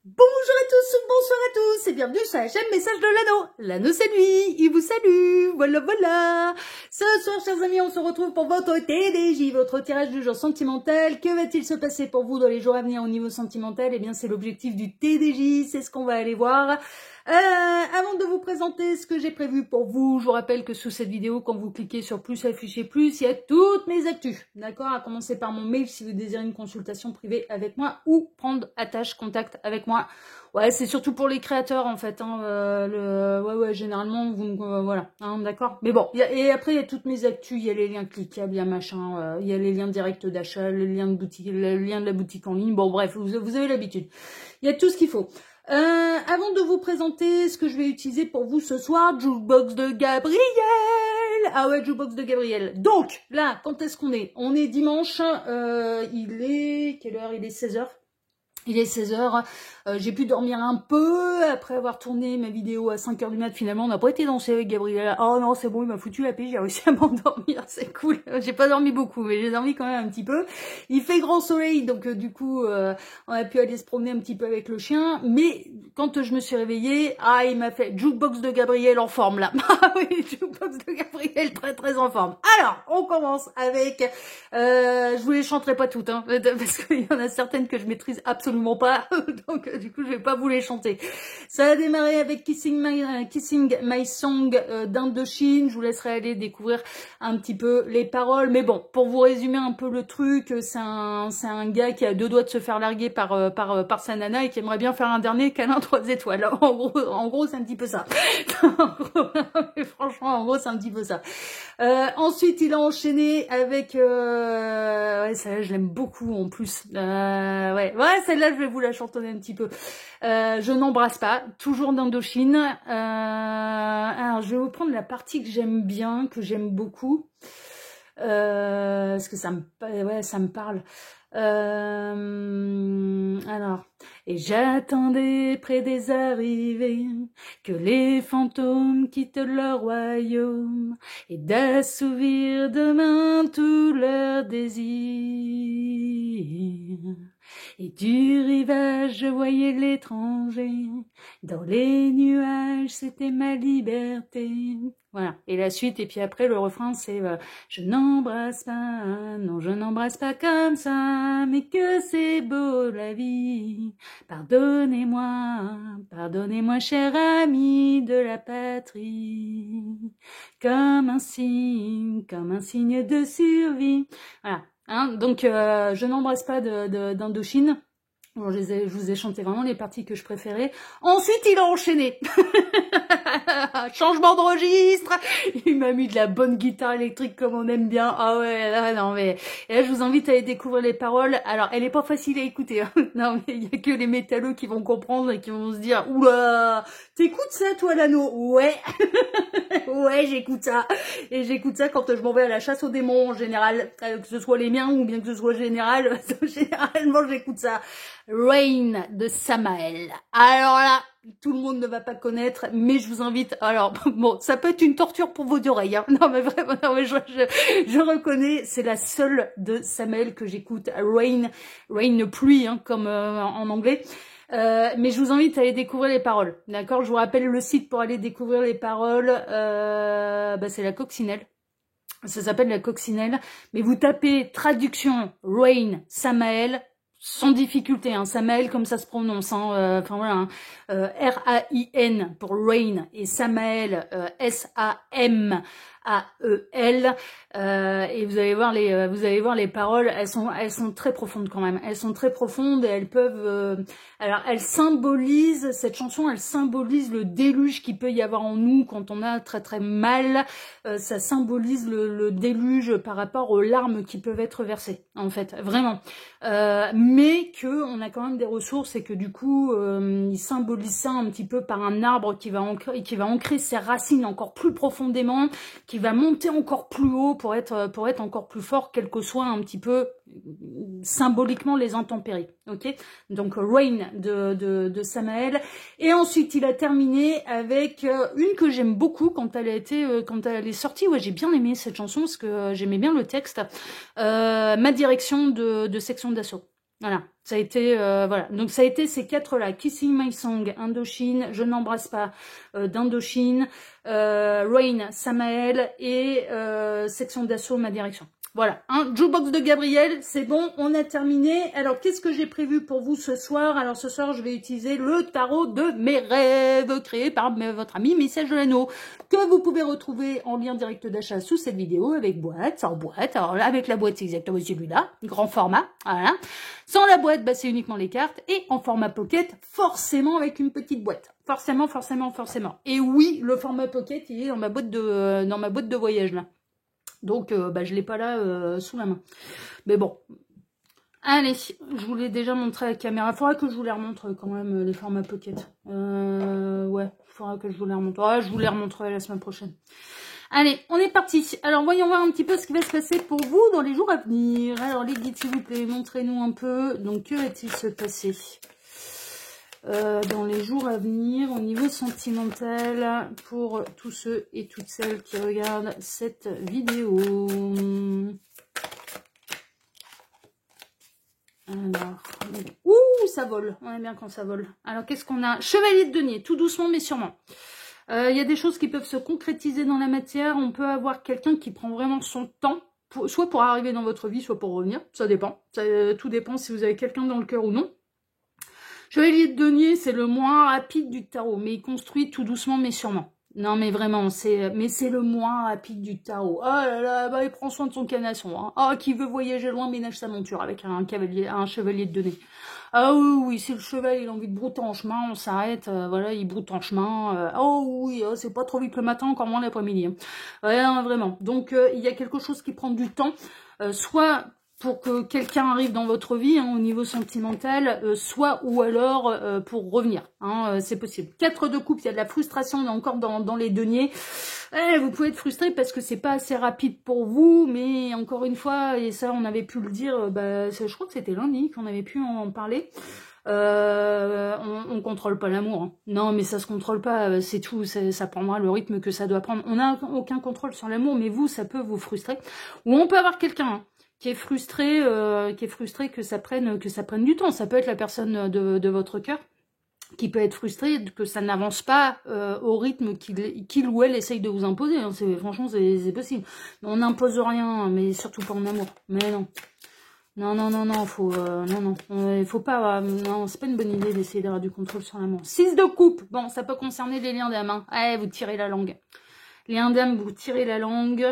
Bonjour à tous, bonsoir à tous et bienvenue sur la chaîne Message de l'Anneau. L'Anneau c'est lui, il vous salue, voilà. Ce soir chers amis, on se retrouve pour votre TDJ, votre tirage du jour sentimental. Que va-t-il se passer pour vous dans les jours à venir au niveau sentimental? Eh bien c'est l'objectif du TDJ, c'est ce qu'on va aller voir. Avant de vous présenter ce que j'ai prévu pour vous, je vous rappelle que sous cette vidéo, quand vous cliquez sur plus, afficher plus, il y a toutes mes actus. D'accord? À commencer par mon mail si vous désirez une consultation privée avec moi ou prendre attache, contact avec moi. Ouais, c'est surtout pour les créateurs en fait. Ouais, généralement, voilà, hein, d'accord. Mais bon, et après il y a toutes mes actus, il y a les liens cliquables, il y a machin, il y a les liens directs d'achat, le lien de boutique, le lien de la boutique en ligne. Bon, bref, vous avez l'habitude. Il y a tout ce qu'il faut. Avant de vous présenter ce que je vais utiliser pour vous ce soir, Jukebox de Gabriel. Ah ouais, Jukebox de Gabriel. Donc, là, quand est-ce qu'on est? On est dimanche, il est... Quelle heure? Il est 16h. Il est 16h, j'ai pu dormir un peu après avoir tourné ma vidéo à 5h du mat. Finalement, on n'a pas été danser avec Gabriel. Oh non, c'est bon, il m'a foutu la paix, j'ai réussi à m'endormir, c'est cool. J'ai pas dormi beaucoup, mais j'ai dormi quand même un petit peu. Il fait grand soleil, donc du coup, on a pu aller se promener un petit peu avec le chien. Mais quand je me suis réveillée, il m'a fait Jukebox de Gabriel en forme là. Ah oui, Jukebox de Gabriel très en forme. Alors, on commence avec... je vous les chanterai pas toutes, hein, parce qu'il y en a certaines que je maîtrise absolument pas, donc du coup je vais pas vous les chanter. Ça a démarré avec Kissing My Song d'Indochine. Je vous laisserai aller découvrir un petit peu les paroles, mais bon, pour vous résumer un peu le truc, c'est un gars qui a deux doigts de se faire larguer par sa nana et qui aimerait bien faire un dernier câlin 3 étoiles. En gros c'est un petit peu ça. Franchement, en gros c'est un petit peu ça. Ensuite il a enchaîné avec ouais, celle-là je l'aime beaucoup en plus. Ouais, celle-là je vais vous la chantonner un petit peu. Je n'embrasse pas, toujours d'Indochine. Alors je vais vous prendre la partie que j'aime bien, que j'aime beaucoup. Parce que ça me parle. Alors, et j'attendais près des arrivées que les fantômes quittent leur royaume et d'assouvir demain tous leurs désirs. Et du rivage je voyais l'étranger, dans les nuages c'était ma liberté. Voilà, et la suite, et puis après le refrain c'est je n'embrasse pas, non je n'embrasse pas comme ça, mais que c'est beau la vie. Pardonnez-moi, pardonnez-moi cher ami de la patrie, comme un signe de survie. Voilà. Hein, donc je n'embrasse pas d'Indochine. Bon, je vous ai chanté vraiment les parties que je préférais. Ensuite, il a enchaîné. Changement de registre. Il m'a mis de la bonne guitare électrique comme on aime bien. Ah ouais, là, non mais... Et là, je vous invite à aller découvrir les paroles. Alors, elle est pas facile à écouter. Hein. Non, mais il y a que les métalleux qui vont comprendre et qui vont se dire « Oula, t'écoutes ça, toi, l'anneau ?» Ouais. Ouais, j'écoute ça. Et j'écoute ça quand je m'en vais à la chasse aux démons, en général. Que ce soit les miens ou bien que ce soit général. Généralement, j'écoute ça. Rain de Samael. Alors là, tout le monde ne va pas connaître, mais je vous invite. Alors bon, ça peut être une torture pour vos oreilles. Hein. Non mais vraiment, non, mais je reconnais, c'est la seule de Samael que j'écoute. Rain pluie, hein, comme en anglais. Mais je vous invite à aller découvrir les paroles. D'accord, je vous rappelle le site pour aller découvrir les paroles. C'est la Coccinelle. Ça s'appelle la Coccinelle. Mais vous tapez traduction Rain Samael. Sans difficulté, hein, Samael comme ça se prononce, hein, enfin voilà, hein, R-A-I-N pour Rain et Samael, S-A-M-A-E-L, et vous allez voir les paroles, elles sont très profondes quand même, elles sont très profondes et elles peuvent, alors elles symbolisent, cette chanson elle symbolise le déluge qu'il peut y avoir en nous quand on a très mal, ça symbolise le déluge par rapport aux larmes qui peuvent être versées, en fait, vraiment. Mais que on a quand même des ressources et que du coup il symbolise ça un petit peu par un arbre qui va ancrer ses racines encore plus profondément, qui va monter encore plus haut pour être encore plus fort, quel que soit un petit peu symboliquement les intempéries. Ok, donc Rain de Samael. Et ensuite il a terminé avec une que j'aime beaucoup quand elle est sortie. Ouais, j'ai bien aimé cette chanson parce que j'aimais bien le texte. Ma direction de section d'assaut. Voilà, ça a été, voilà. Donc ça a été ces 4-là. Kissing My Song, Indochine, Je n'embrasse pas, d'Indochine, Rain, Samael et Section d'assaut, Ma direction. Voilà, un jukebox de Gabriel, c'est bon, on a terminé. Alors, qu'est-ce que j'ai prévu pour vous ce soir? Alors, ce soir, je vais utiliser le tarot de mes rêves, créé par votre ami Message de l'Anneau, que vous pouvez retrouver en lien direct d'achat sous cette vidéo, avec boîte, sans boîte. Alors, avec la boîte, c'est exactement celui-là, grand format, voilà. Sans la boîte, bah, c'est uniquement les cartes, et en format pocket, forcément avec une petite boîte. Forcément, forcément, forcément. Et oui, le format pocket, il est dans ma boîte de voyage, là. Donc, bah, je l'ai pas là sous la main. Mais bon. Allez, je vous l'ai déjà montré à la caméra. Il faudra que je vous les remontre quand même, les formats pocket. Ouais, il faudra que je vous les remontre. Ouais, je vous les remontrerai la semaine prochaine. Allez, on est parti. Alors, voyons voir un petit peu ce qui va se passer pour vous dans les jours à venir. Alors, les guides, s'il vous plaît, montrez-nous un peu. Donc, que va-t-il se passer dans les jours à venir au niveau sentimental pour tous ceux et toutes celles qui regardent cette vidéo? Alors, ouh, ça vole, on aime bien quand ça vole. Alors, qu'est-ce qu'on a? Chevalier de denier, tout doucement mais sûrement. Il y a des choses qui peuvent se concrétiser dans la matière. On peut avoir quelqu'un qui prend vraiment son temps, soit pour arriver dans votre vie, soit pour revenir. Ça dépend. Tout dépend si vous avez quelqu'un dans le cœur ou non. Chevalier de denier, c'est le moins rapide du tarot, mais il construit tout doucement mais sûrement. Non mais vraiment, c'est le moins rapide du tarot. Oh là là, bah il prend soin de son canasson. Hein. Oh, qui veut voyager loin ménage sa monture avec un chevalier de denier. Ah oui, oui, si le cheval il a envie de brouter en chemin, on s'arrête, voilà, il broute en chemin. Oh oui, c'est pas trop vite le matin, encore moins l'après-midi. Hein. Ouais, non, vraiment. Donc il y a quelque chose qui prend du temps, soit pour que quelqu'un arrive dans votre vie hein, au niveau sentimental, soit ou alors pour revenir. Hein, c'est possible. 4 de coupe, il y a de la frustration, il y a encore dans les deniers. Vous pouvez être frustré parce que c'est pas assez rapide pour vous, mais encore une fois, et ça on avait pu le dire, je crois que c'était lundi qu'on avait pu en parler. On contrôle pas l'amour. Hein. Non, mais ça se contrôle pas, c'est tout. Ça prendra le rythme que ça doit prendre. On n'a aucun contrôle sur l'amour, mais vous, ça peut vous frustrer. Ou on peut avoir quelqu'un. Hein, qui est frustré que ça prenne du temps. Ça peut être la personne de votre cœur qui peut être frustré que ça n'avance pas au rythme qu'il ou elle essaye de vous imposer. Hein. Franchement, c'est possible. On n'impose rien, mais surtout pas en amour. Mais non. Non, faut pas, non, c'est pas une bonne idée d'essayer d'avoir du contrôle sur l'amour. 6 de coupe, bon, ça peut concerner les liens d'âme, hein. Ouais, vous tirez la langue. Les liens d'âme, vous tirez la langue.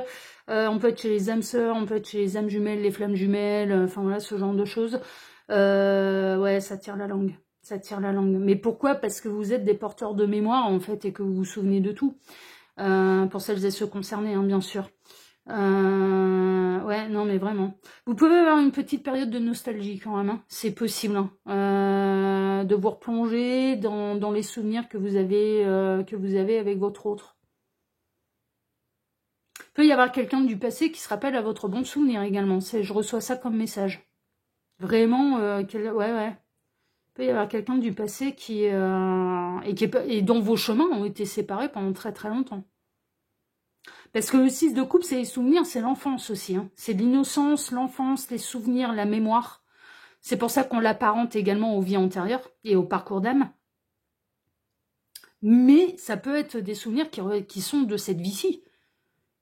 On peut être chez les âmes sœurs, on peut être chez les âmes jumelles, les flammes jumelles, enfin voilà, ce genre de choses. Ouais, ça tire la langue. Ça tire la langue. Mais pourquoi? Parce que vous êtes des porteurs de mémoire, en fait, et que vous vous souvenez de tout. Pour celles et ceux concernés, hein, bien sûr. Ouais, non, mais vraiment. Vous pouvez avoir une petite période de nostalgie, quand même. Hein. C'est possible, hein. De vous replonger dans les souvenirs que vous avez avec votre autre. Il peut y avoir quelqu'un du passé qui se rappelle à votre bon souvenir également. Je reçois ça comme message. Vraiment, ouais. Il peut y avoir quelqu'un du passé et dont vos chemins ont été séparés pendant très très longtemps. Parce que le 6 de coupe, c'est les souvenirs, c'est l'enfance aussi. Hein. C'est l'innocence, l'enfance, les souvenirs, la mémoire. C'est pour ça qu'on l'apparente également aux vies antérieures et au parcours d'âme. Mais ça peut être des souvenirs qui sont de cette vie-ci.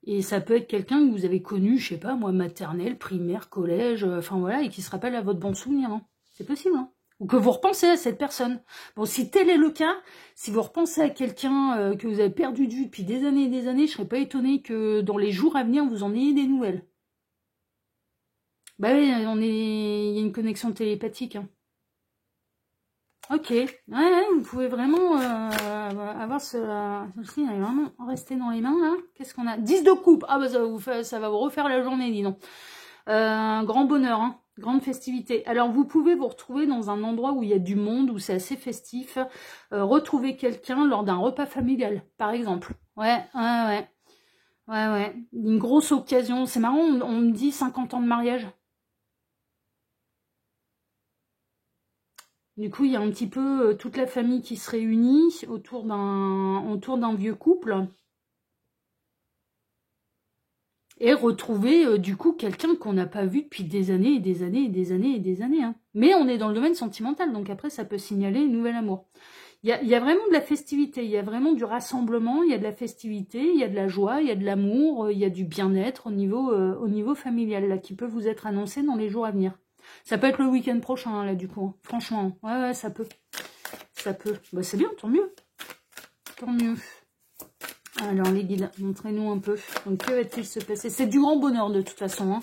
Et ça peut être quelqu'un que vous avez connu, je sais pas, moi, maternelle, primaire, collège, enfin voilà, et qui se rappelle à votre bon souvenir. Hein. C'est possible, hein. Ou que vous repensez à cette personne. Bon, si tel est le cas, si vous repensez à quelqu'un que vous avez perdu de vue depuis des années et des années, je serais pas étonnée que dans les jours à venir, vous en ayez des nouvelles. Bah oui, il y a une connexion télépathique. Hein. Ok, ouais, vous pouvez vraiment avoir ceci, elle est vraiment rester dans les mains, là. Qu'est-ce qu'on a? 10 de coupe. Ah bah ça va vous refaire la journée, dis donc. Grand bonheur, hein. Grande festivité. Alors, vous pouvez vous retrouver dans un endroit où il y a du monde, où c'est assez festif. Retrouver quelqu'un lors d'un repas familial, par exemple. Ouais. Une grosse occasion. C'est marrant, on me dit 50 ans de mariage. Du coup, il y a un petit peu toute la famille qui se réunit autour d'un vieux couple. et retrouver du coup quelqu'un qu'on n'a pas vu depuis des années et des années et des années et des années. Hein. Mais on est dans le domaine sentimental, donc après ça peut signaler un nouvel amour. Il y a vraiment de la festivité, il y a vraiment du rassemblement, il y a de la festivité, il y a de la joie, il y a de l'amour, il y a du bien-être au niveau familial là, qui peut vous être annoncé dans les jours à venir. Ça peut être le week-end prochain là du coup, hein. Franchement, ouais ça peut. Ça peut. Bah c'est bien, tant mieux. Tant mieux. Alors les guides, montrez-nous un peu. Donc que va-t-il se passer? C'est du grand bonheur de toute façon. Hein.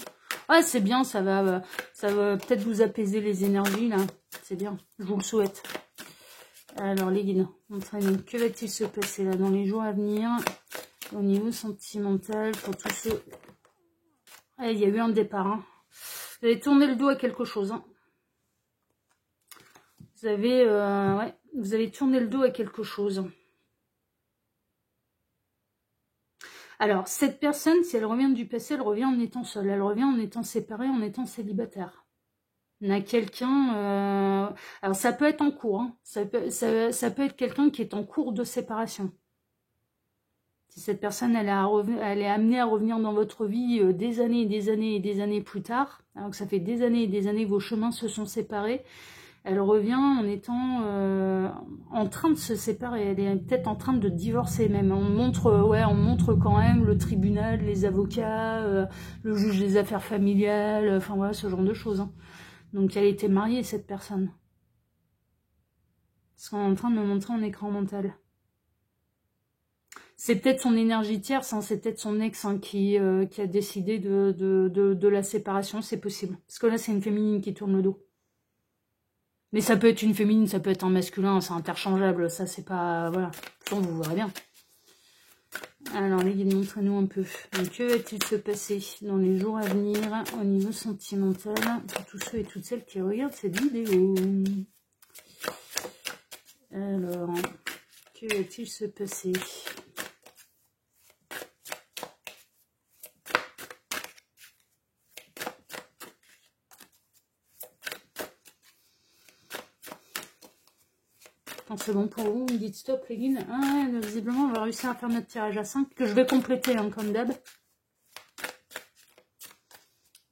Ouais, c'est bien, ça va peut-être vous apaiser les énergies là. C'est bien, je vous le souhaite. Alors les guides, montrez-nous. Que va-t-il se passer là dans les jours à venir au niveau sentimental pour tous ceux... Ah, il y a eu un départ. Hein. Vous avez tourné le dos à quelque chose. Hein. Vous avez tourné le dos à quelque chose. Alors, cette personne, si elle revient du passé, elle revient en étant seule. Elle revient en étant séparée, en étant célibataire. On a quelqu'un... alors, ça peut être en cours. Hein. Ça peut être quelqu'un qui est en cours de séparation. Si cette personne, elle est amenée à revenir dans votre vie des années et des années et des années plus tard, alors que ça fait des années et des années que vos chemins se sont séparés, elle revient en étant en train de se séparer. Elle est peut-être en train de divorcer même. On montre quand même le tribunal, les avocats, le juge des affaires familiales, enfin voilà, ce genre de choses. Hein. Donc elle était mariée, cette personne. Ce qu'on est en train de me montrer en écran mental. C'est peut-être son énergie tierce, hein, c'est peut-être son ex hein, qui a décidé de la séparation, c'est possible. Parce que là, c'est une féminine qui tourne le dos. Mais ça peut être une féminine, ça peut être un masculin, c'est interchangeable, ça c'est pas... Voilà, bon, vous verrez bien. Alors les guides, montrez-nous un peu. Donc, que va-t-il se passer dans les jours à venir au niveau sentimental pour tous ceux et toutes celles qui regardent cette vidéo? Alors, que va-t-il se passer? C'est bon pour vous, vous me dites stop les guides. Ah, visiblement on va réussir à faire notre tirage à 5 que je vais compléter hein, comme d'hab.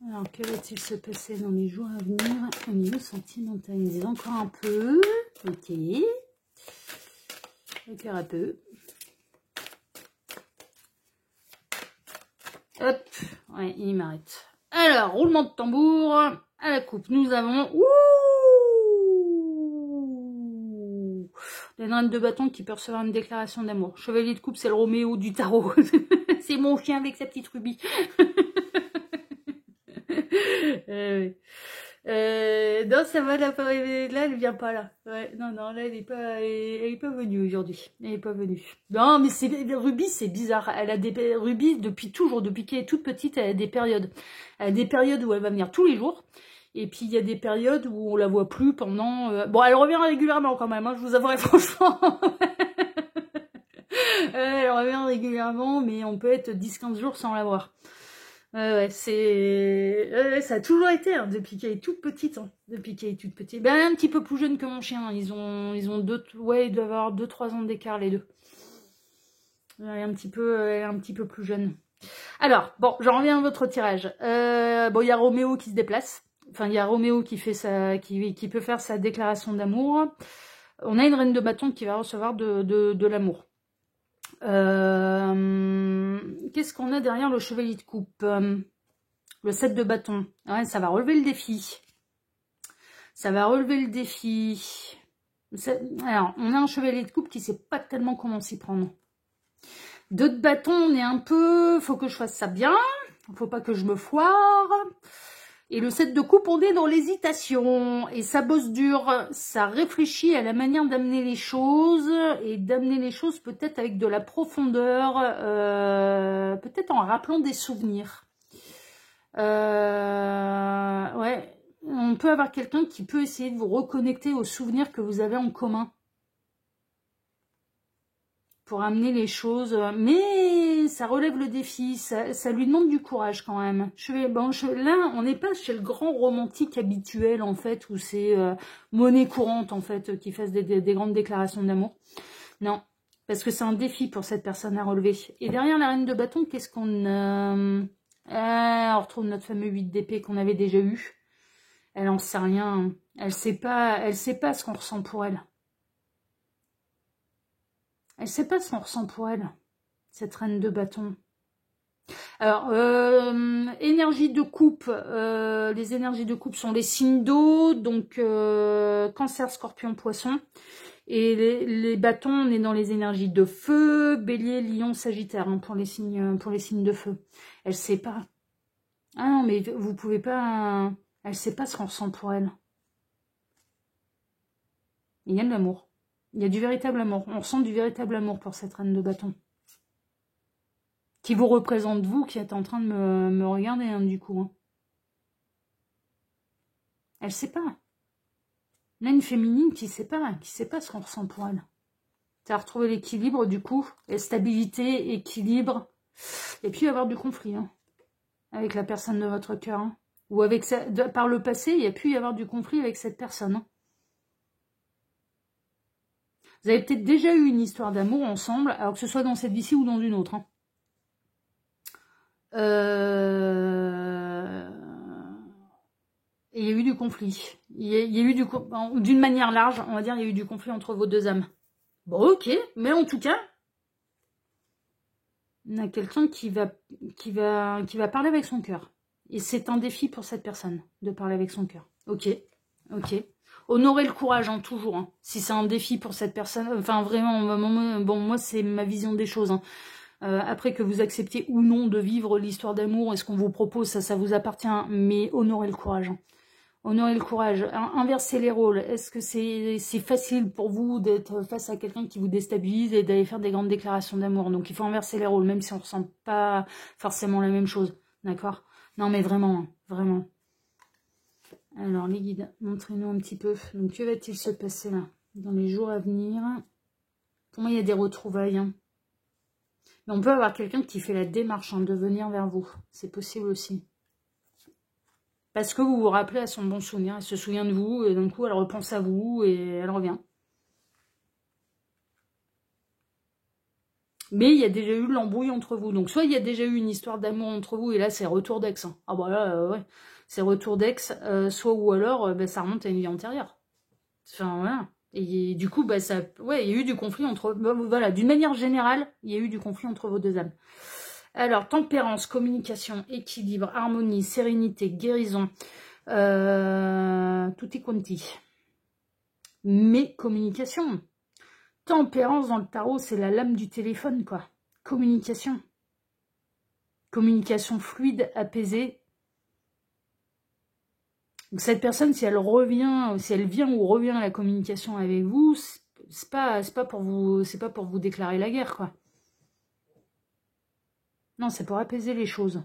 Alors que va-t-il se passer dans les jours à venir au niveau sentimental? Ils disent encore un peu. Ok. Encore un peu. Hop. Ouais, il m'arrête. Alors, roulement de tambour. À la coupe, nous avons... Ouh, les reine de bâton qui peut recevoir une déclaration d'amour. Chevalier de coupe, c'est le Roméo du tarot. C'est mon chien avec sa petite rubis. Non, ça va, là, elle vient pas là. Ouais, non, là, elle est pas venue aujourd'hui. Elle est pas venue. Non, mais Ruby, c'est bizarre. Elle a des Ruby depuis toujours, depuis qu'elle est toute petite, elle a des périodes. Elle a des périodes où elle va venir tous les jours. Et puis, il y a des périodes où on la voit plus pendant... Bon, elle revient régulièrement quand même, hein, je vous avouerai franchement. Elle revient régulièrement, mais on peut être 10-15 jours sans la voir. Ouais, ça a toujours été, hein, depuis qu'elle est toute petite. Hein, depuis qu'elle est toute petite. Ben, un petit peu plus jeune que mon chien. Ils ont ils doivent avoir 2-3 ans d'écart, les deux. Elle est un petit peu plus jeune. Alors, bon, j'en reviens à votre tirage. Bon, il y a Roméo qui se déplace. Enfin, il y a Roméo qui peut faire sa déclaration d'amour. On a une reine de bâton qui va recevoir de l'amour. Qu'est-ce qu'on a derrière le chevalier de coupe? Le 7 de bâton. Ouais, ça va relever le défi. Ça va relever le défi. Alors, on a un chevalier de coupe qui sait pas tellement comment s'y prendre. 2 de bâton, on est un peu... Faut que je fasse ça bien. Faut pas que je me foire. Et le 7 de coupe, on est dans l'hésitation. Et ça bosse dur. Ça réfléchit à la manière d'amener les choses. Et d'amener les choses peut-être avec de la profondeur. Peut-être en rappelant des souvenirs. Ouais. On peut avoir quelqu'un qui peut essayer de vous reconnecter aux souvenirs que vous avez en commun. Pour amener les choses, mais ça relève le défi, ça lui demande du courage quand même. Là, on n'est pas chez le grand romantique habituel en fait, où c'est monnaie courante en fait, qui fasse des grandes déclarations d'amour. Non, parce que c'est un défi pour cette personne à relever. Et derrière la reine de bâton, qu'est-ce qu'on a? On retrouve notre fameux 8 d'épée qu'on avait déjà eu. Elle en sait rien. Elle sait pas ce qu'on ressent pour elle. Elle sait pas ce qu'on ressent pour elle, cette reine de bâton. Alors, énergie de coupe. Les énergies de coupe sont les signes d'eau, donc Cancer, Scorpion, Poisson. Et les bâtons, on est dans les énergies de feu, Bélier, Lion, Sagittaire, hein, pour les signes de feu. Elle sait pas. Ah non, mais vous pouvez pas. Elle sait pas ce qu'on ressent pour elle. Il y a de l'amour. Il y a du véritable amour. On ressent du véritable amour pour cette reine de bâton. Qui vous représente, vous, qui êtes en train de me regarder, hein, du coup. Hein. Elle sait pas. On a une féminine qui sait pas ce qu'on ressent pour elle. Tu as retrouvé l'équilibre, du coup, et stabilité, équilibre. Et puis, il y avoir du conflit, hein, avec la personne de votre cœur. Hein. Ou avec par le passé, il y a pu y avoir du conflit avec cette personne. Hein. Vous avez peut-être déjà eu une histoire d'amour ensemble, alors que ce soit dans cette vie-ci ou dans une autre. Hein. Et il y a eu du conflit. Il y a eu d'une manière large, on va dire, il y a eu du conflit entre vos deux âmes. Bon, ok, mais en tout cas, on a quelqu'un qui va parler avec son cœur. Et c'est un défi pour cette personne, de parler avec son cœur. Ok, ok. Honorez le courage, hein, toujours. Hein. Si c'est un défi pour cette personne, enfin vraiment, bon, moi c'est ma vision des choses. Hein. Après que vous acceptiez ou non de vivre l'histoire d'amour et ce qu'on vous propose, ça vous appartient, mais honorez le courage. Hein. Honorez le courage. Inversez les rôles. Est-ce que c'est facile pour vous d'être face à quelqu'un qui vous déstabilise et d'aller faire des grandes déclarations d'amour? Donc il faut inverser les rôles, même si on ne ressent pas forcément la même chose. D'accord? Non mais vraiment, hein, vraiment. Alors les guides, montrez-nous un petit peu. Donc que va-t-il se passer là dans les jours à venir? Pour moi il y a des retrouvailles. Hein. Mais on peut avoir quelqu'un qui fait la démarche de venir vers vous. C'est possible aussi. Parce que vous vous rappelez à son bon souvenir. Elle se souvient de vous et d'un coup elle repense à vous et elle revient. Mais il y a déjà eu l'embrouille entre vous. Donc soit il y a déjà eu une histoire d'amour entre vous et là c'est retour d'ex. Hein. Ah bah là, ouais. C'est retour d'ex. Soit ou alors ça remonte à une vie antérieure. Enfin voilà. Et du coup, il y a eu du conflit entre... Voilà, d'une manière générale, il y a eu du conflit entre vos deux âmes. Alors, tempérance, communication, équilibre, harmonie, sérénité, guérison, tutti quanti. Mais communication. Tempérance dans le tarot, c'est la lame du téléphone, quoi. Communication. Communication fluide, apaisée. Donc cette personne, si elle vient ou revient à la communication avec vous, c'est pas pour vous déclarer la guerre, quoi. Non, c'est pour apaiser les choses.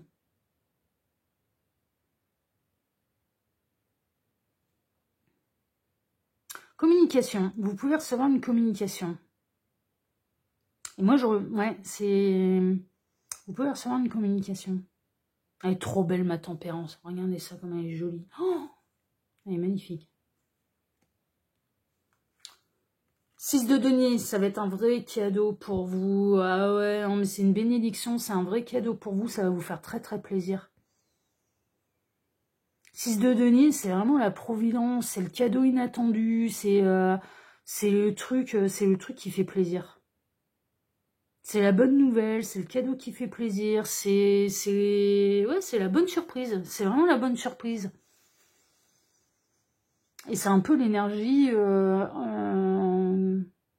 Communication. Vous pouvez recevoir une communication. Et moi, vous pouvez recevoir une communication. Elle est trop belle, ma tempérance. Regardez ça, comme elle est jolie. Oh, elle est magnifique. 6 de denier, ça va être un vrai cadeau pour vous. Ah ouais, non, mais c'est une bénédiction, c'est un vrai cadeau pour vous. Ça va vous faire très très plaisir. 6 de denier, c'est vraiment la providence, c'est le cadeau inattendu, c'est le truc qui fait plaisir. C'est la bonne nouvelle, c'est le cadeau qui fait plaisir, c'est la bonne surprise, c'est vraiment la bonne surprise. Et c'est un peu l'énergie,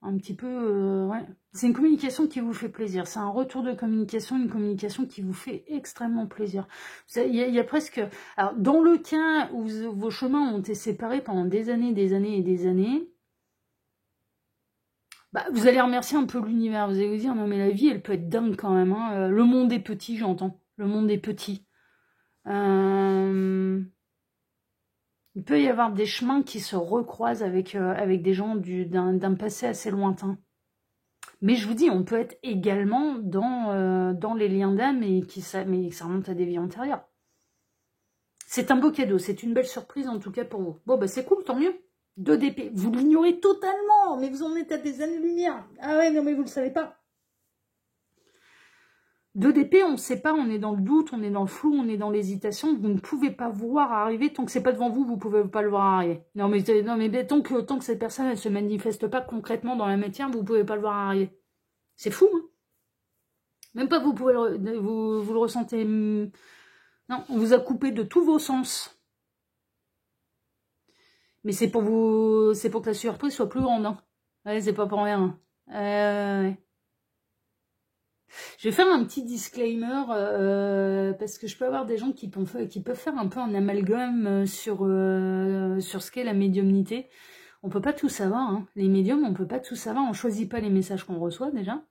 un petit peu, ouais. C'est une communication qui vous fait plaisir, c'est un retour de communication, une communication qui vous fait extrêmement plaisir. Il y a presque... Alors, dans le cas où vos chemins ont été séparés pendant des années et des années, bah, vous allez remercier un peu l'univers. Vous allez vous dire, non mais la vie, elle peut être dingue quand même. Hein. Le monde est petit, j'entends. Le monde est petit. Il peut y avoir des chemins qui se recroisent avec des gens d'un passé assez lointain. Mais je vous dis, on peut être également dans les liens d'âme mais ça remonte à des vies antérieures. C'est un beau cadeau, c'est une belle surprise en tout cas pour vous. Bon, bah c'est cool, tant mieux. 2 d'épée. Vous l'ignorez totalement, mais vous en êtes à des années-lumière. Ah ouais, non mais vous le savez pas. 2 d'épée, on ne sait pas, on est dans le doute, on est dans le flou, on est dans l'hésitation. Vous ne pouvez pas voir arriver, tant que c'est pas devant vous, vous pouvez pas le voir arriver. Non mais tant que cette personne, elle se manifeste pas concrètement dans la matière, vous pouvez pas le voir arriver. C'est fou, hein. Même pas vous pouvez vous le ressentez. Non, on vous a coupé de tous vos sens. Mais c'est pour que la surprise soit plus grande, hein. Ouais, c'est pas pour rien. Ouais. Je vais faire un petit disclaimer parce que je peux avoir des gens qui peuvent faire un peu un amalgame sur ce qu'est la médiumnité. On peut pas tout savoir, hein. Les médiums, on peut pas tout savoir. On choisit pas les messages qu'on reçoit déjà,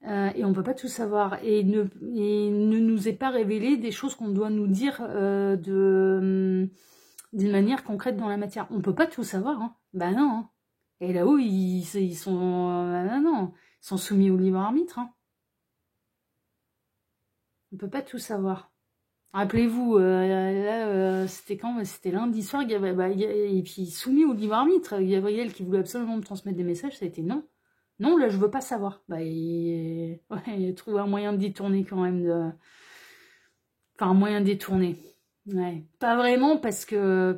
et on peut pas tout savoir. Et ne nous est pas révélé des choses qu'on doit nous dire d'une manière concrète dans la matière. On peut pas tout savoir, hein. Bah non. Hein. Et là-haut, ils sont non, ils sont soumis au libre arbitre, hein. On peut pas tout savoir. Rappelez-vous, c'était quand? C'était lundi soir, et puis soumis au libre arbitre. Gabriel qui voulait absolument me transmettre des messages, ça a été non. Non, là, je veux pas savoir. Il a trouvé un moyen de détourner quand même. Enfin, un moyen de détourner. Ouais. Pas vraiment, parce que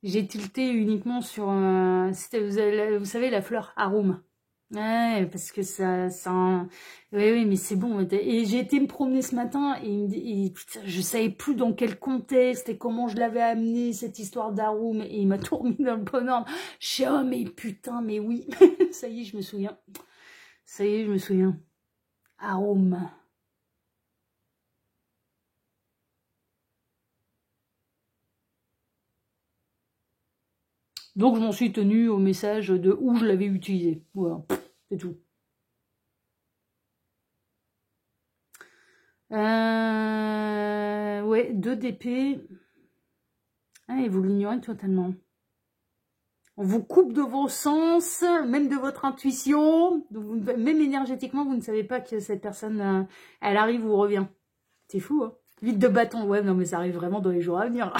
j'ai tilté uniquement sur... vous savez, la fleur Arum. Ouais, parce que ça oui, mais c'est bon. Et j'ai été me promener ce matin et putain, je savais plus dans quel contexte et comment je l'avais amené, cette histoire d'Arum, et il m'a tout remis dans le bon ordre. Je suis, oh, mais putain, mais oui. Ça y est, je me souviens. Ça y est, je me souviens. Arum. Donc, je m'en suis tenue au message de où je l'avais utilisé. Voilà, c'est tout. Ouais, 2 d'épée. Ah, et vous l'ignorez totalement. On vous coupe de vos sens, même de votre intuition. Même énergétiquement, vous ne savez pas que cette personne, elle arrive ou revient. C'est fou, hein. 8 de bâton. Ouais, non, mais ça arrive vraiment dans les jours à venir.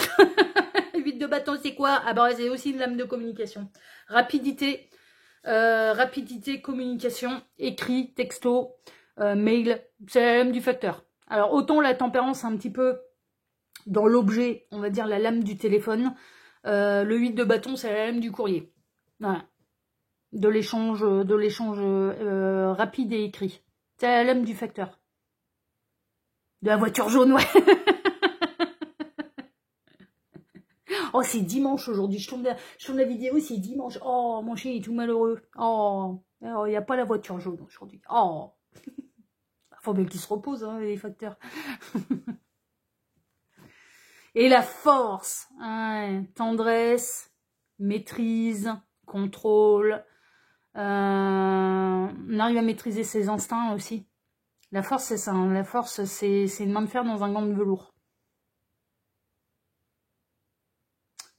8 de bâton, c'est quoi? Ah bah, c'est aussi une lame de communication. Rapidité. Rapidité, communication, écrit, texto, mail. C'est la lame du facteur. Alors, autant la tempérance, un petit peu dans l'objet, on va dire la lame du téléphone. Le 8 de bâton, c'est la lame du courrier. Voilà. De l'échange rapide et écrit. C'est la lame du facteur. De la voiture jaune, ouais. Oh, c'est dimanche aujourd'hui. Je tourne la vidéo, c'est dimanche. Oh, mon chien est tout malheureux. Oh, il n'y a pas la voiture jaune aujourd'hui. Oh. Faut bien qu'ils se reposent, hein, les facteurs. Et la force, hein, tendresse, maîtrise, contrôle. On arrive à maîtriser ses instincts aussi. La force, c'est ça. Hein. La force, c'est une main de fer dans un gant de velours.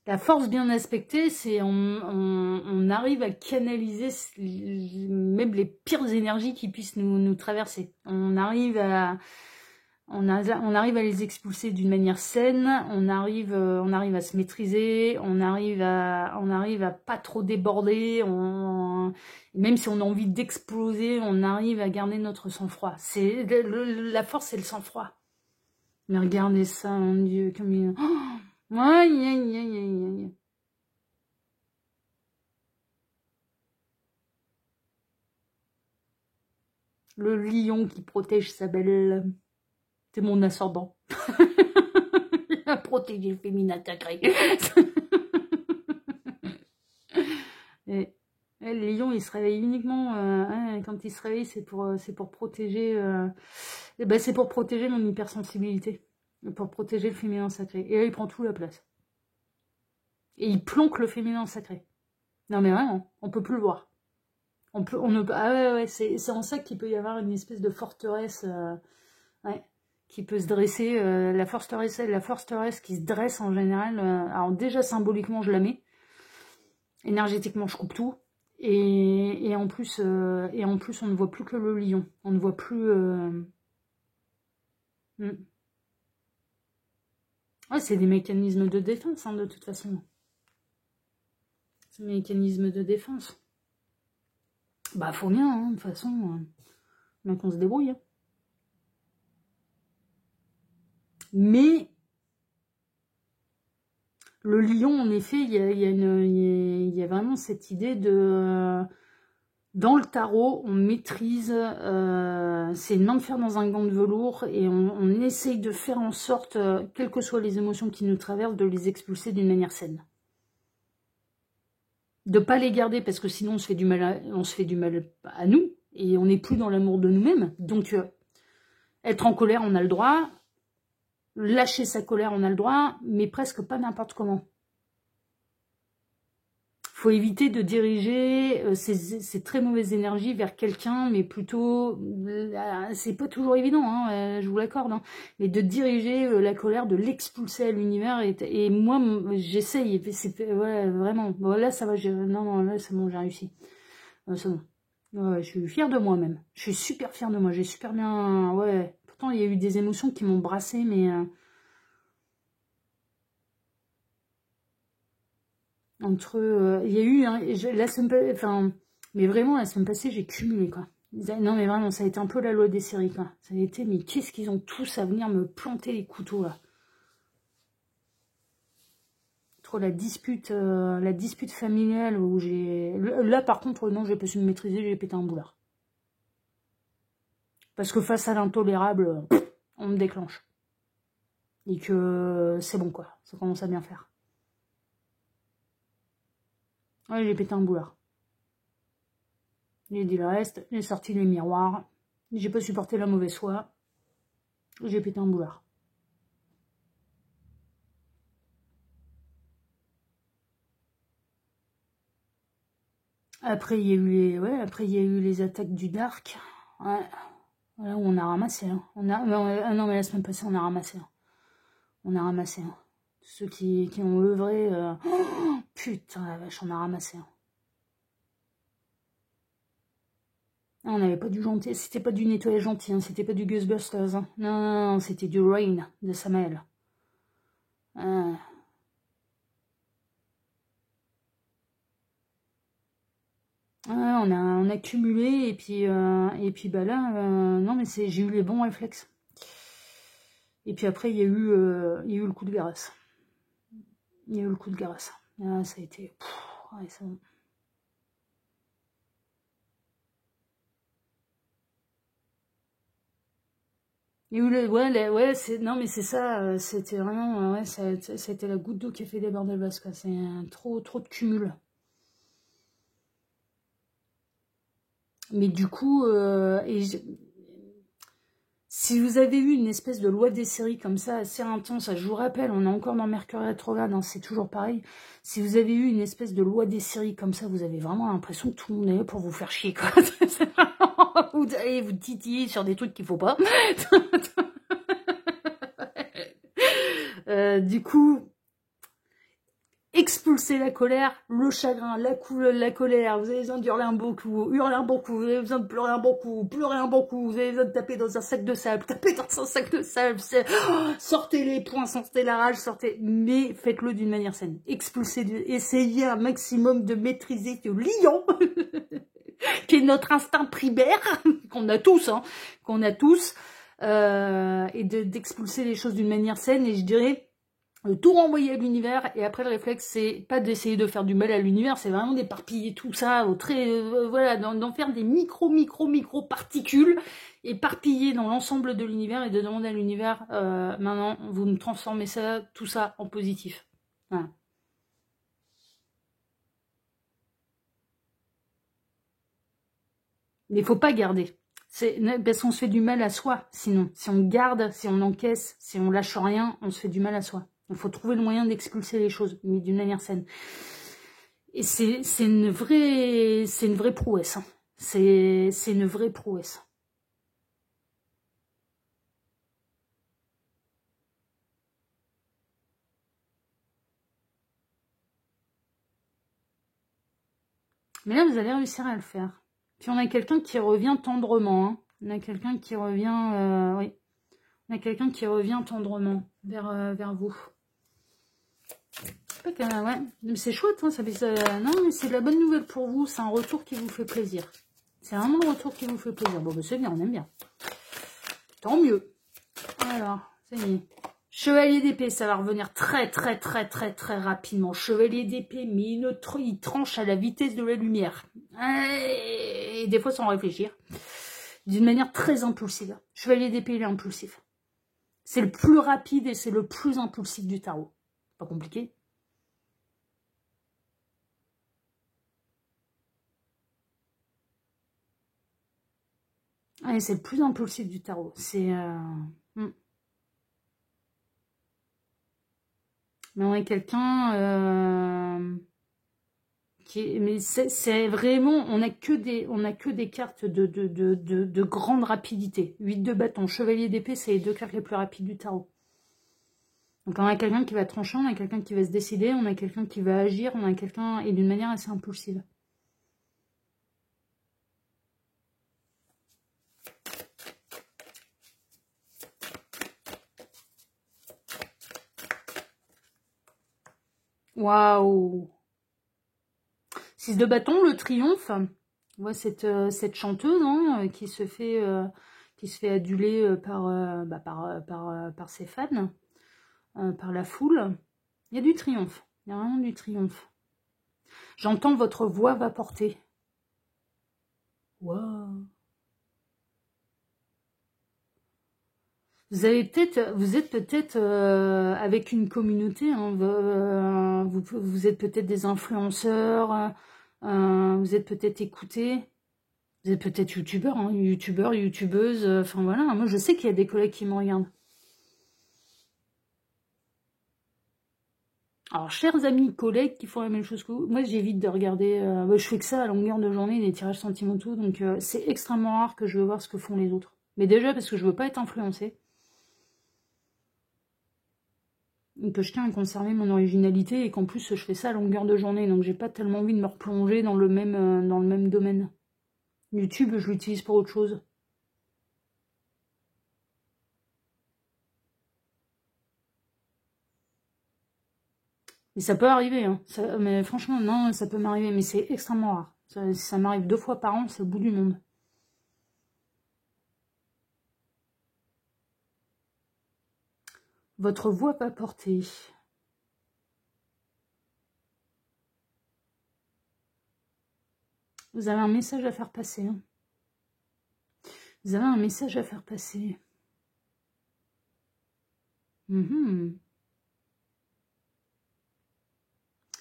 La force bien aspectée, c'est on arrive à canaliser même les pires énergies qui puissent nous traverser. On arrive à les expulser d'une manière saine, on arrive à se maîtriser, on arrive à pas trop déborder, même si on a envie d'exploser, on arrive à garder notre sang-froid. C'est la force, c'est le sang-froid. Mais regardez ça, mon Dieu, comme il... Oh, aïe, aïe, aïe, aïe, aïe. Le lion qui protège sa belle... C'est mon ascendant. Il a protégé le féminin sacré. Et le lion, il se réveille uniquement... hein, quand il se réveille, c'est pour protéger... c'est pour protéger mon hypersensibilité. Pour protéger le féminin sacré. Et là, il prend tout la place. Et il planque le féminin sacré. Non mais vraiment, on peut plus le voir. Ah ouais, c'est en ça qu'il peut y avoir une espèce de forteresse... ouais. Qui peut se dresser, la forteresse qui se dresse en général, alors déjà symboliquement je la mets, énergétiquement je coupe tout, et en plus on ne voit plus que le lion, on ne voit plus... Ouais, c'est des mécanismes de défense, hein, de toute façon. C'est des mécanismes de défense. Bah faut bien, hein, de toute façon... Mais qu'on se débrouille. Hein. Mais le lion, en effet, il y a vraiment cette idée de... Dans le tarot, on maîtrise, c'est une main de fer dans un gant de velours et on essaye de faire en sorte, quelles que soient les émotions qui nous traversent, de les expulser d'une manière saine. De pas les garder parce que sinon on se fait du mal à nous et on n'est plus dans l'amour de nous-mêmes. Donc, être en colère, on a le droit. Lâcher sa colère, on a le droit, mais presque pas n'importe comment. Faut éviter de diriger ces très mauvaises énergies vers quelqu'un, mais plutôt, c'est pas toujours évident, hein, je vous l'accorde, hein, mais de diriger la colère, de l'expulser à l'univers, et moi, j'essaye, ouais, vraiment, bon, là, ça va, non, là, c'est bon, j'ai réussi, c'est bon, ouais, je suis fière de moi-même, je suis super fière de moi, j'ai super bien, ouais, pourtant, il y a eu des émotions qui m'ont brassée, mais... Entre, il y a eu, hein, la semaine, enfin, mais vraiment, la semaine passée, j'ai cumulé, quoi. Non, mais vraiment, ça a été un peu la loi des séries, quoi. Ça a été, mais qu'est-ce qu'ils ont tous à venir me planter les couteaux, là. Trop la dispute familiale où j'ai... Là, par contre, non, j'ai pas su me maîtriser, j'ai pété un boulard. Parce que face à l'intolérable, on me déclenche. Et que c'est bon, quoi. Ça commence à bien faire. Ouais, j'ai pété un boulard. J'ai dit le reste, j'ai sorti les miroirs, j'ai pas supporté la mauvaise foi, j'ai pété un boulard. Après, il y a eu les attaques du Dark. Ouais. Là où on a ramassé. Hein. Non, mais la semaine passée, on a ramassé. Hein. On a ramassé. Hein. Ceux qui ont œuvré... Oh, putain, la vache, on a ramassé. Hein. On n'avait pas du gentil, c'était pas du nettoyage gentil, hein, c'était pas du Ghostbusters. Hein. Non, c'était du Rain de Samael. On a cumulé et puis bah là, non mais j'ai eu les bons réflexes. Et puis après il y a eu le coup de grâce. Il y a eu le coup de grâce. Ah, ça a été... ouais, ça... Il y a eu le... Ouais, non mais c'est ça, c'était vraiment... ouais, ça a été la goutte d'eau qui a fait déborder le vase, quoi. C'est trop de cumul. Mais du coup, si vous avez eu une espèce de loi des séries comme ça, assez intense, je vous rappelle, on est encore dans Mercure rétrograde, hein, c'est toujours pareil. Si vous avez eu une espèce de loi des séries comme ça, vous avez vraiment l'impression que tout le monde est là pour vous faire chier, quoi. Vous allez vous titiller sur des trucs qu'il faut pas. Du coup... expulser la colère, le chagrin, la colère, vous avez besoin d'hurler un bon coup, vous avez besoin de pleurer un bon coup, vous avez besoin de taper dans un sac de sable, sortez les poings, sortez la rage, mais faites-le d'une manière saine. Essayez un maximum de maîtriser ce lion, qui est notre instinct primaire, qu'on a tous, et d'expulser les choses d'une manière saine, et je dirais, tout renvoyer à l'univers, et après le réflexe, c'est pas d'essayer de faire du mal à l'univers, c'est vraiment d'éparpiller tout ça, voilà, d'en faire des micro particules, éparpillées dans l'ensemble de l'univers, et de demander à l'univers, maintenant, vous me transformez tout ça en positif. Voilà. Mais il faut pas garder. Parce qu'on se fait du mal à soi, sinon. Si on garde, si on encaisse, si on lâche rien, on se fait du mal à soi. Il faut trouver le moyen d'expulser les choses, mais d'une manière saine. Et c'est une vraie prouesse. Hein. C'est une vraie prouesse. Mais là, vous allez réussir à le faire. Puis on a quelqu'un qui revient tendrement. Hein. On a quelqu'un qui revient... oui. On a quelqu'un qui revient tendrement vers vous. Ouais, c'est chouette, hein, non, mais c'est de la bonne nouvelle pour vous, c'est un retour qui vous fait plaisir. C'est vraiment le retour qui vous fait plaisir. Bon, bah, c'est bien, on aime bien. Tant mieux. Alors, ça y est. Chevalier d'épée, ça va revenir très rapidement. Chevalier d'épée, mais il tranche à la vitesse de la lumière. Et des fois sans réfléchir. D'une manière très impulsive. Chevalier d'épée, il est impulsif. C'est le plus rapide et c'est le plus impulsif du tarot. Pas compliqué. Ouais, c'est le plus impulsif du tarot. C'est... Mais on est quelqu'un qui... Mais c'est vraiment... On n'a que des cartes de grande rapidité. 8 de bâton, chevalier d'épée, c'est les 2 cartes les plus rapides du tarot. Donc on a quelqu'un qui va trancher, on a quelqu'un qui va se décider, on a quelqu'un qui va agir, on a quelqu'un... Et d'une manière assez impulsive. Waouh! 6 de bâton, le triomphe. On voit cette chanteuse hein, qui se fait aduler par ses fans, par la foule. Il y a du triomphe. Il y a vraiment du triomphe. J'entends votre voix va porter. Waouh! Vous êtes peut-être avec une communauté, hein, vous êtes peut-être des influenceurs, vous êtes peut-être écoutés, vous êtes peut-être youtubeurs, hein, youtubeuses, enfin voilà, moi je sais qu'il y a des collègues qui me regardent. Alors, chers amis, collègues qui font la même chose que vous, moi j'évite de regarder, je fais que ça à longueur de journée, des tirages sentimentaux, donc c'est extrêmement rare que je veux voir ce que font les autres. Mais déjà parce que je veux pas être influencée. Que je tiens à conserver mon originalité et qu'en plus je fais ça à longueur de journée, donc j'ai pas tellement envie de me replonger dans le même domaine. YouTube, je l'utilise pour autre chose. Mais ça peut arriver, hein. Mais franchement, non, ça peut m'arriver, mais c'est extrêmement rare. Ça m'arrive 2 fois par an, c'est au bout du monde. Votre voix va porter. Vous avez un message à faire passer. Hein. Vous avez un message à faire passer. Il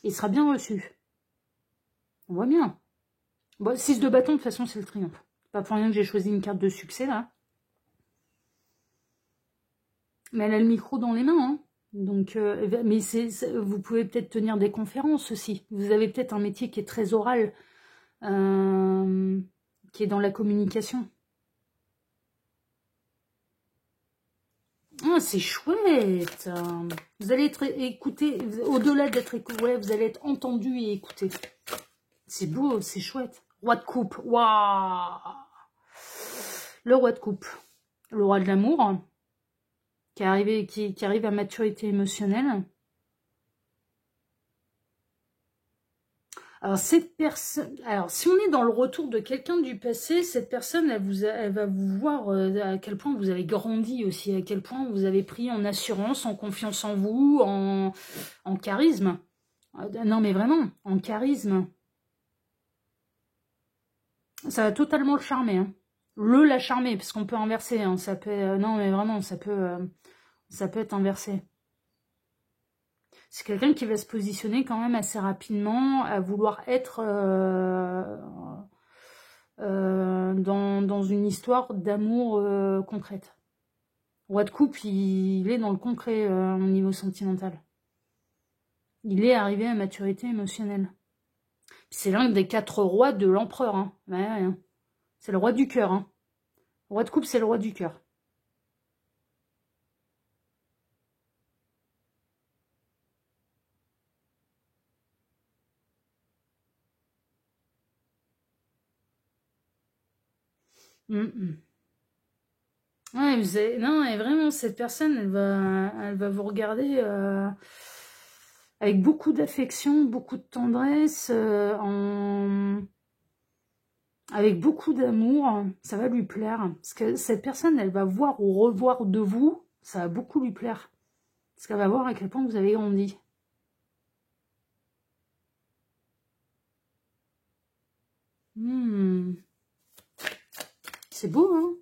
sera bien reçu. On voit bien. Bon, 6 de bâton, de toute façon, c'est le triomphe. Pas pour rien que j'ai choisi une carte de succès, là. Mais elle a le micro dans les mains, hein. Donc, mais vous pouvez peut-être tenir des conférences aussi. Vous avez peut-être un métier qui est très oral, qui est dans la communication. Ah, c'est chouette. Vous allez être écouté, au-delà d'être écouté, ouais, vous allez être entendu et écouté. C'est beau, c'est chouette. Roi de coupe, waouh. Le roi de coupe, le roi de l'amour, qui arrive à maturité émotionnelle. Alors, cette personne, alors si on est dans le retour de quelqu'un du passé, cette personne, elle va vous voir à quel point vous avez grandi aussi, à quel point vous avez pris en assurance, en confiance en vous, en charisme. Non, mais vraiment, en charisme. Ça va totalement le charmer. Hein. La charmer, parce qu'on peut inverser. Hein, ça peut, non, mais vraiment, ça peut être inversé. C'est quelqu'un qui va se positionner quand même assez rapidement, à vouloir être dans une histoire d'amour concrète. Roi de coupe, il est dans le concret au niveau sentimental. Il est arrivé à maturité émotionnelle. C'est l'un des 4 rois de l'empereur. Hein. Ouais, ouais. C'est le roi du cœur. Hein. Roi de coupe, c'est le roi du cœur. Ouais, non, et vraiment, cette personne, elle va vous regarder avec beaucoup d'affection, beaucoup de tendresse, avec beaucoup d'amour, ça va lui plaire. Parce que cette personne, elle va voir ou revoir de vous, ça va beaucoup lui plaire. Parce qu'elle va voir à quel point vous avez grandi. C'est beau, hein?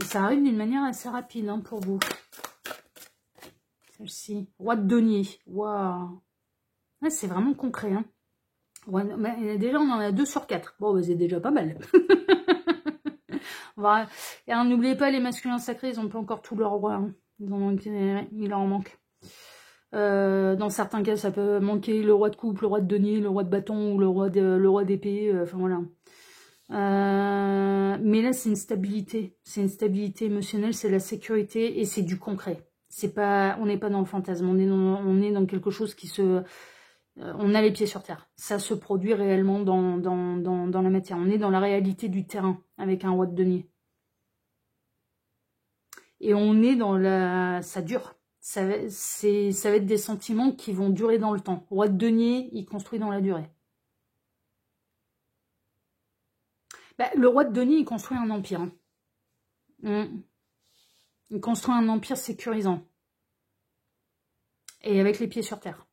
Ça arrive d'une manière assez rapide, hein, pour vous. Celle-ci. Roi de denier. Waouh. Ouais, c'est vraiment concret, hein. Ouais, mais déjà, on en a 2 sur 4. Bon, bah, c'est déjà pas mal. Voilà. Et n'oubliez pas, les masculins sacrés, ils n'ont pas encore tout leur roi. Hein. Il leur en manque. Dans certains cas, ça peut manquer le roi de coupe, le roi de denier, le roi de bâton ou le roi d'épée. Enfin, voilà. Mais là, c'est une stabilité. C'est une stabilité émotionnelle, c'est la sécurité et c'est du concret. On n'est pas dans le fantasme, on est dans quelque chose qui se... on a les pieds sur terre. Ça se produit réellement dans la matière. On est dans la réalité du terrain avec un roi de denier. Et on est dans la... ça dure. Ça va être des sentiments qui vont durer dans le temps. Roi de denier, il construit dans la durée. Bah, le roi de denier, il construit un empire. Hein. Il construit un empire sécurisant. Et avec les pieds sur terre.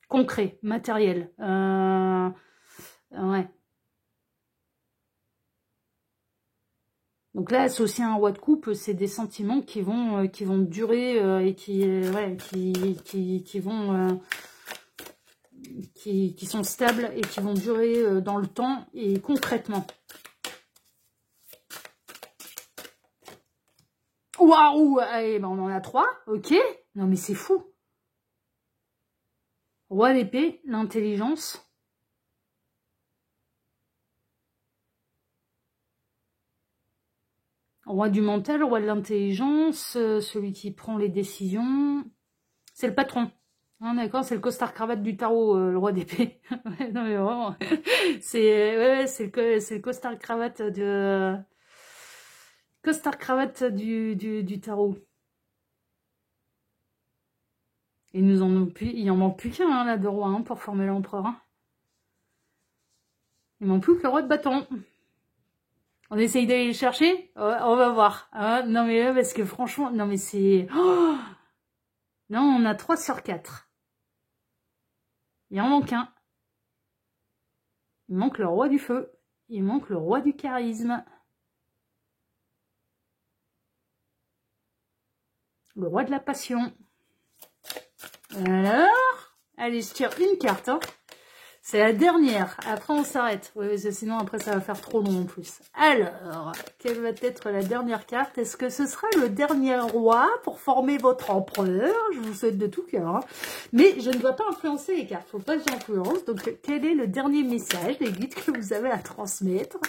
Concret, matériel. Ouais. Donc là, associé à un roi de coupe, c'est des sentiments qui vont durer et qui sont stables et qui vont durer dans le temps et concrètement. Waouh! Allez, ben on en a 3, ok. Non mais c'est fou. Roi d'épée, l'intelligence. Roi du mental, roi de l'intelligence, celui qui prend les décisions. C'est le patron. Hein, d'accord, c'est le costard-cravate du tarot, le roi d'épée. Ouais, non mais vraiment. C'est le costard-cravate de... costard-cravate du tarot. Et il en manque plus qu'un, hein, là, de roi, hein, pour former l'empereur. Hein. Il manque plus que le roi de bâton. On essaye d'aller le chercher? On va voir. Hein. Non mais parce que franchement, non mais c'est... Oh, non, on a 3 sur 4. Il en manque un. Il manque le roi du feu. Il manque le roi du charisme. Le roi de la passion. Alors, allez, je tire une carte. Hein. C'est la dernière. Après, on s'arrête. Oui, sinon, après, ça va faire trop long en plus. Alors, quelle va être la dernière carte? Est-ce que ce sera le dernier roi pour former votre empereur? Je vous souhaite de tout cœur. Hein. Mais je ne dois pas influencer les cartes. Faut pas que j'influence. Donc, quel est le dernier message, les guides que vous avez à transmettre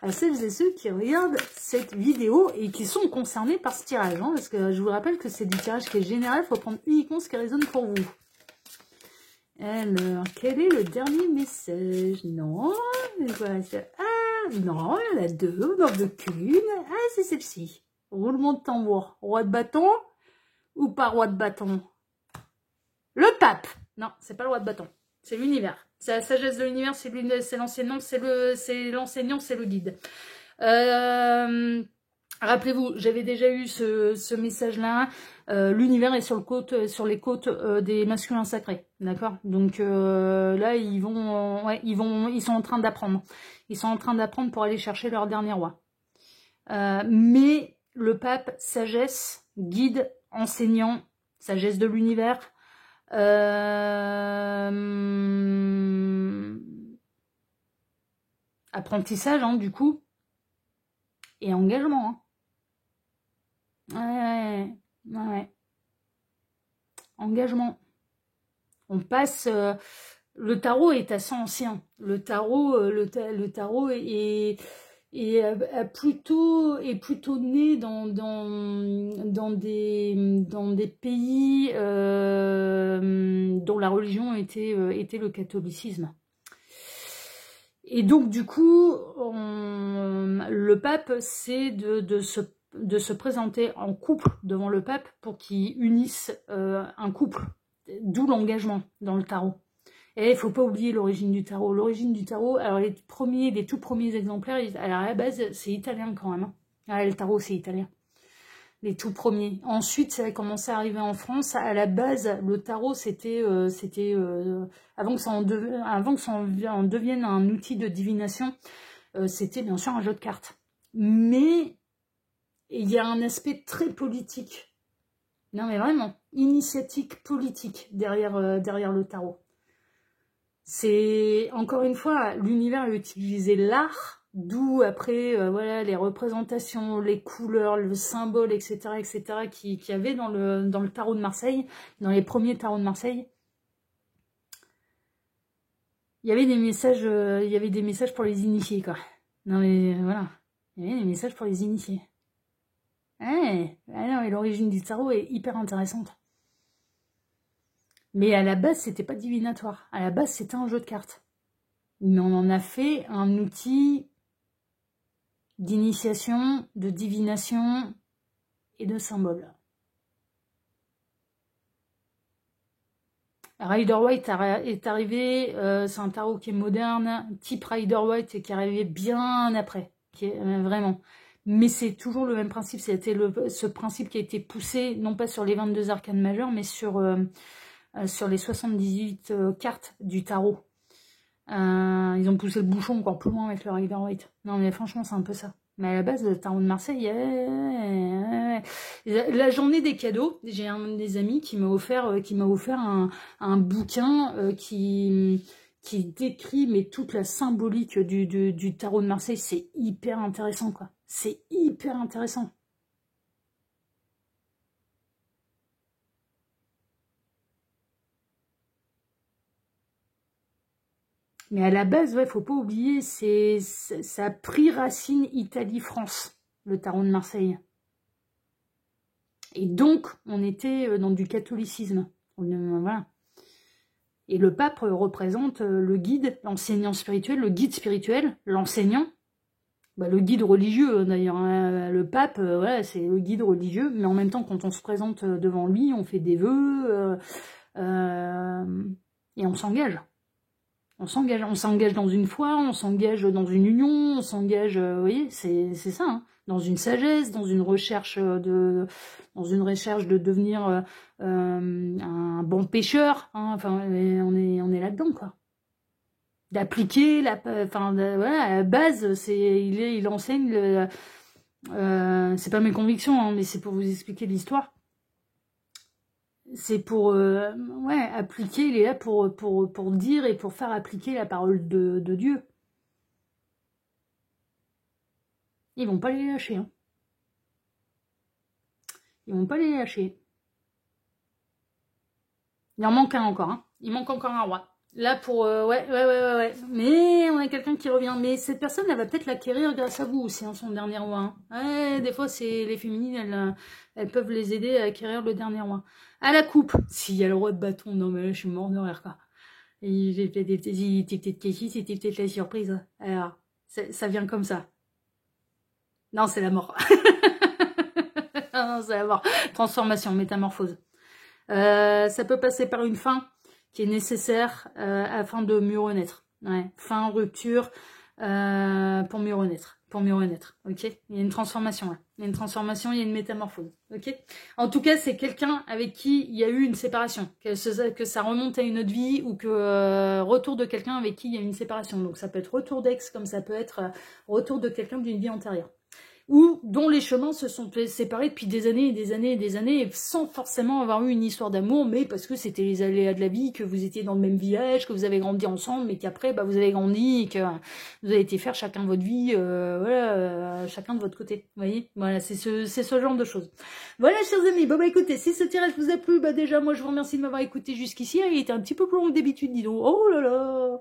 à celles et ceux qui regardent cette vidéo et qui sont concernés par ce tirage? Hein, parce que je vous rappelle que c'est du tirage qui est général. Il faut prendre uniquement ce qui résonne pour vous. Alors, quel est le dernier message? Non, mais voilà, ah, non, il y en a 2, on n'en veut qu'une. Ah, c'est celle-ci. Roulement de tambour. Roi de bâton ou pas roi de bâton? Le pape. Non, c'est pas le roi de bâton. C'est l'univers. C'est la sagesse de l'univers, c'est l'enseignant, c'est le guide. Rappelez-vous, j'avais déjà eu ce message-là. L'univers est sur les côtes des masculins sacrés, d'accord. Donc là, ils sont en train d'apprendre. Ils sont en train d'apprendre pour aller chercher leur dernier roi. Mais le pape, sagesse, guide, enseignant, sagesse de l'univers. Apprentissage, hein, du coup, et engagement. Hein. Ouais. Engagement. On passe... le tarot est assez ancien. Le tarot est plutôt né dans des pays dont la religion était le catholicisme. Et donc, du coup, le pape, c'est de se présenter en couple devant le pape pour qu'il unisse un couple, d'où l'engagement dans le tarot. Et il faut pas oublier l'origine du tarot. L'origine du tarot, alors les tout premiers exemplaires, alors à la base, c'est italien quand même. Hein. Ah, le tarot, c'est italien. Les tout premiers. Ensuite, ça a commencé à arriver en France. À la base, le tarot, c'était avant que ça en devienne un outil de divination, c'était bien sûr un jeu de cartes. Mais il y a un aspect très politique. Non mais vraiment, initiatique politique derrière le tarot. C'est, encore une fois, l'univers a utilisé l'art, d'où après, voilà, les représentations, les couleurs, le symbole, etc., qu'il y avait dans le tarot de Marseille, dans les premiers tarots de Marseille. Il y avait des messages pour les initiés, quoi. Non mais, voilà. Il y avait des messages pour les initiés. Ouais, non, et l'origine du tarot est hyper intéressante. Mais à la base, c'était pas divinatoire. À la base, c'était un jeu de cartes. Mais on en a fait un outil d'initiation, de divination et de symbole. Rider-Waite est arrivé, c'est un tarot qui est moderne, type Rider-Waite et qui est arrivé bien après, qui est, vraiment. Mais c'est toujours le même principe, c'était ce principe qui a été poussé, non pas sur les 22 arcanes majeures, mais sur les 78 cartes du tarot. Ils ont poussé le bouchon encore plus loin avec le Rider-Waite. Non mais franchement, c'est un peu ça. Mais à la base, le tarot de Marseille, la journée des cadeaux, j'ai un des amis qui m'a offert un bouquin qui décrit mais toute la symbolique du tarot de Marseille. C'est hyper intéressant, quoi. C'est hyper intéressant. Mais à la base, ouais, faut pas oublier, ça a pris racine Italie-France, le tarot de Marseille. Et donc, on était dans du catholicisme. Voilà. Et le pape représente le guide, l'enseignant spirituel, le guide spirituel, l'enseignant, bah, le guide religieux d'ailleurs. Hein. Le pape, voilà, c'est le guide religieux, mais en même temps, quand on se présente devant lui, on fait des vœux et on s'engage. On s'engage dans une foi, on s'engage dans une union, on s'engage, vous voyez, c'est ça, hein, dans une sagesse, dans une recherche de devenir un bon pêcheur, hein, enfin, on est là-dedans, quoi. D'appliquer, voilà, à la base, il enseigne, c'est pas mes convictions, hein, mais c'est pour vous expliquer l'histoire. C'est pour ouais, appliquer, il est là pour dire et pour faire appliquer la parole de Dieu. Ils vont pas les lâcher. Hein. Ils vont pas les lâcher. Il en manque un encore. Hein. Il manque encore un roi. Là pour... ouais. Mais on a quelqu'un qui revient. Mais cette personne, elle va peut-être l'acquérir grâce à vous aussi, hein, son dernier roi. Hein. Ouais, des fois, c'est les féminines, elles peuvent les aider à acquérir le dernier roi. À la coupe, s'il y a le roi de bâton, non mais là, je suis mort de rire, quoi. Il était peut-être caché, c'était peut-être la surprise. Alors, ça vient comme ça. Non, c'est la mort. Non, c'est la mort. Transformation, métamorphose. Ça peut passer par une fin qui est nécessaire afin de mieux renaître. Ouais. Fin, rupture, pour mieux renaître. Ok. Il y a une transformation. Là. Il y a une transformation, il y a une métamorphose. Ok. En tout cas, c'est quelqu'un avec qui il y a eu une séparation, que ça remonte à une autre vie ou que retour de quelqu'un avec qui il y a eu une séparation. Donc ça peut être retour d'ex, comme ça peut être retour de quelqu'un d'une vie antérieure. Ou dont les chemins se sont séparés depuis des années et des années et des années, sans forcément avoir eu une histoire d'amour, mais parce que c'était les aléas de la vie, que vous étiez dans le même village, que vous avez grandi ensemble, mais qu'après, bah, vous avez grandi et que vous avez été faire chacun votre vie, voilà, chacun de votre côté. Vous voyez, voilà, c'est ce genre de choses. Voilà, chers amis, bah écoutez, si ce tirage vous a plu, bah déjà, moi je vous remercie de m'avoir écouté jusqu'ici. Il était un petit peu plus long que d'habitude, dis donc. Oh là là.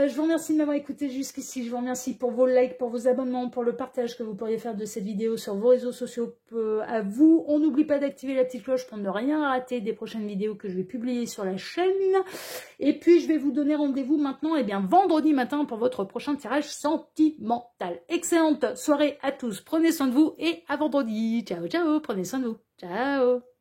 Je vous remercie de m'avoir écouté jusqu'ici. Je vous remercie pour vos likes, pour vos abonnements, pour le partage que vous pourriez faire de cette vidéo sur vos réseaux sociaux. À vous, on n'oublie pas d'activer la petite cloche pour ne rien rater des prochaines vidéos que je vais publier sur la chaîne. Et puis, je vais vous donner rendez-vous maintenant, vendredi matin pour votre prochain tirage sentimental. Excellente soirée à tous. Prenez soin de vous et à vendredi. Ciao, ciao. Prenez soin de vous. Ciao.